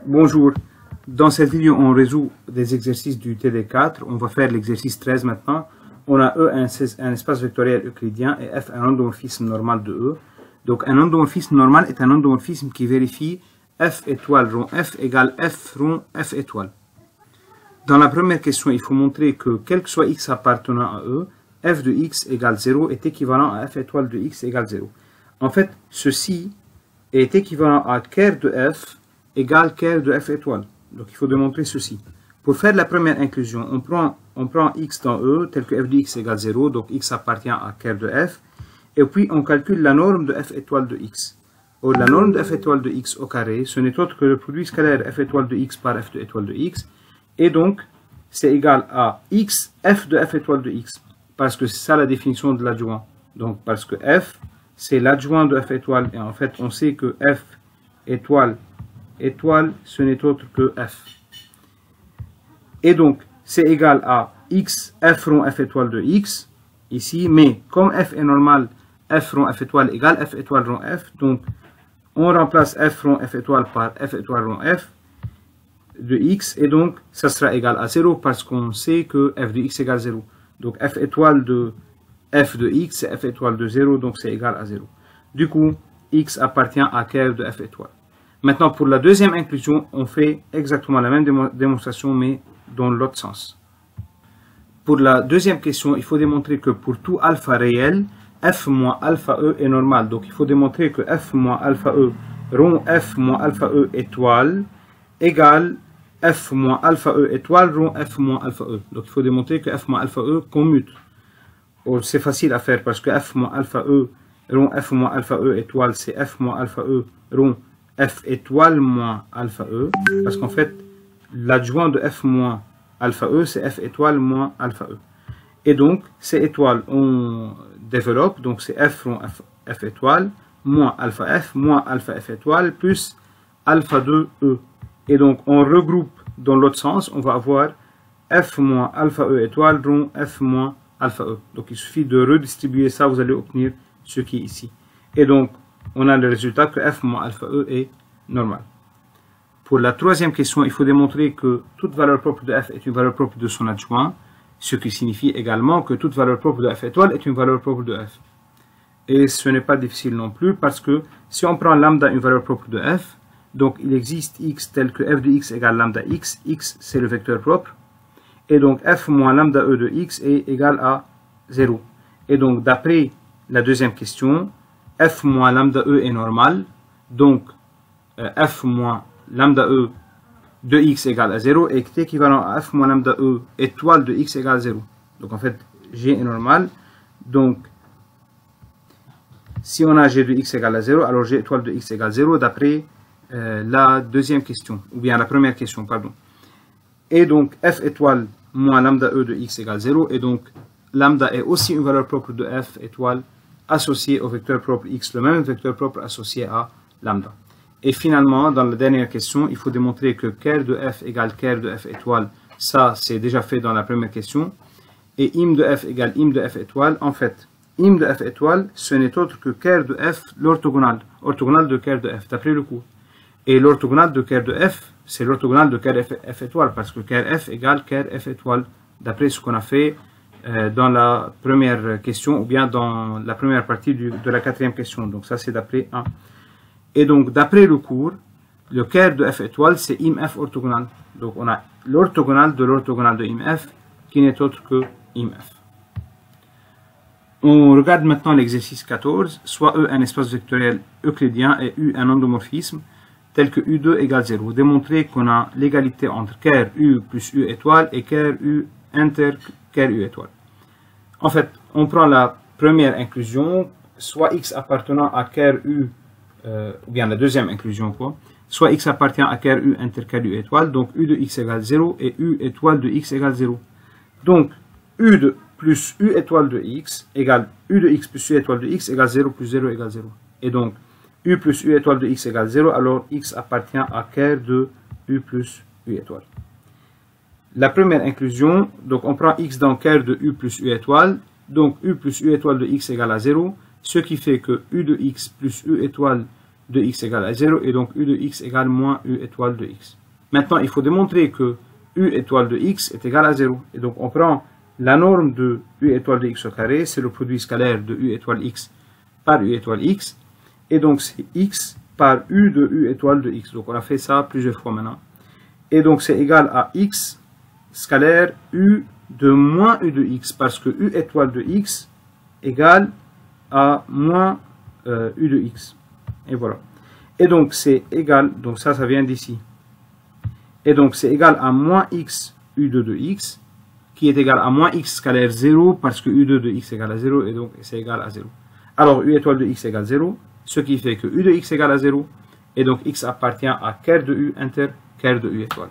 Bonjour, dans cette vidéo on résout des exercices du TD4, on va faire l'exercice 13 maintenant. On a E un espace vectoriel euclidien et F un endomorphisme normal de E. Donc un endomorphisme normal est un endomorphisme qui vérifie F étoile rond F égale F rond F étoile. Dans la première question, il faut montrer que quel que soit x appartenant à E, f de x égale 0 est équivalent à f étoile de x égale 0. En fait, ceci est équivalent à ker de f égale ker de f étoile. Donc il faut démontrer ceci. Pour faire la première inclusion, on prend x dans E tel que f de x égale 0, donc x appartient à ker de f, et puis on calcule la norme de f étoile de x. Or, la norme de f étoile de x au carré, ce n'est autre que le produit scalaire f étoile de x par f de étoile de x, et donc c'est égal à x f de f étoile de x, parce que c'est ça la définition de l'adjoint. Donc parce que f, c'est l'adjoint de f étoile, et en fait on sait que f étoile, ce n'est autre que f. Et donc c'est égal à x f rond f étoile de x, ici, mais comme f est normal, f rond f étoile égale f étoile rond f, donc on remplace f rond f étoile par f étoile rond f de x, et donc ça sera égal à 0 parce qu'on sait que f de x égale 0. Donc f étoile de f de x, c'est f étoile de 0, donc c'est égal à 0. Du coup, x appartient à ker de f étoile. Maintenant, pour la deuxième inclusion, on fait exactement la même démonstration, mais dans l'autre sens. Pour la deuxième question, il faut démontrer que pour tout alpha réel, f moins alpha e est normal. Donc il faut démontrer que f moins alpha e rond f moins alpha e étoile égale f moins alpha e étoile rond f moins alpha e. Donc il faut démontrer que f moins alpha e commute. C'est facile à faire parce que f moins alpha e rond f moins alpha e étoile, c'est f moins alpha e rond f étoile moins alpha e. Parce qu'en fait, l'adjoint de f moins alpha e, c'est f étoile moins alpha e. Et donc, ces étoiles, on développe, donc c'est f rond f étoile moins alpha f étoile plus alpha 2 e. Et donc, on regroupe dans l'autre sens, on va avoir f moins alpha e étoile rond f moins alpha e. Donc, il suffit de redistribuer ça, vous allez obtenir ce qui est ici. Et donc, on a le résultat que f moins alpha e est normal. Pour la troisième question, il faut démontrer que toute valeur propre de f est une valeur propre de son adjoint, ce qui signifie également que toute valeur propre de f étoile est une valeur propre de f. Et ce n'est pas difficile non plus, parce que si on prend lambda une valeur propre de f, donc il existe x tel que f de x égale lambda x, x c'est le vecteur propre, et donc f moins lambda e de x est égal à 0. Et donc d'après la deuxième question, f moins lambda e est normal, donc f moins lambda e de x égale à 0 est équivalent à f moins lambda e étoile de x égale 0. Donc en fait, g est normal, donc si on a g de x égale à 0, alors g étoile de x égale 0 d'après la deuxième question, ou bien la première question, pardon. Et donc f étoile moins lambda e de x égale 0, et donc lambda est aussi une valeur propre de f étoile associée au vecteur propre x, le même vecteur propre associé à lambda. Et finalement, dans la dernière question, il faut démontrer que ker de f égale ker de f étoile, ça c'est déjà fait dans la première question, et im de f égale im de f étoile. En fait, im de f étoile, ce n'est autre que ker de f, l'orthogonale de ker de f, d'après le cours. Et l'orthogonale de ker de f, c'est l'orthogonale de ker f étoile, parce que ker f égale ker f étoile, d'après ce qu'on a fait dans la première question, ou bien dans la première partie de la quatrième question. Donc ça c'est d'après 1. Et donc d'après le cours, le ker de f étoile, c'est im f orthogonal. Donc on a l'orthogonale de im f, qui n'est autre que im f. On regarde maintenant l'exercice 14, soit E un espace vectoriel euclidien et U un endomorphisme, tel que U2 égale 0. Démontrer qu'on a l'égalité entre ker U plus U étoile et ker U inter ker U étoile. En fait, on prend la première inclusion, soit x appartenant à ker U, ou bien la deuxième inclusion, quoi, soit x appartient à ker U inter ker U étoile, donc U de x égale 0 et U étoile de x égale 0. Donc, U de plus U étoile de x égale U de x plus U étoile de x égale 0 plus 0 égale 0. Et donc, U plus U étoile de x égale 0, alors x appartient à ker de U plus U étoile. La première inclusion, donc on prend x dans ker de U plus U étoile, donc U plus U étoile de x égale à 0, ce qui fait que U de x plus U étoile de x égale à 0, et donc u de x égale moins u étoile de x. Maintenant, il faut démontrer que u étoile de x est égal à 0. Et donc, on prend la norme de u étoile de x au carré, c'est le produit scalaire de u étoile x par u étoile x. Et donc, c'est x par u de u étoile de x. Donc, on a fait ça plusieurs fois maintenant. Et donc, c'est égal à x scalaire u de moins u de x, parce que u étoile de x égale à moins u de x. Et voilà. Et donc, c'est égal, donc ça vient d'ici. Et donc, c'est égal à moins x u2 de x, qui est égal à moins x scalaire 0, parce que u2 de x égale à 0, et donc c'est égal à 0. Alors, u étoile de x égale 0, ce qui fait que u de x égale à 0, et donc x appartient à quart de u inter quart de u étoile.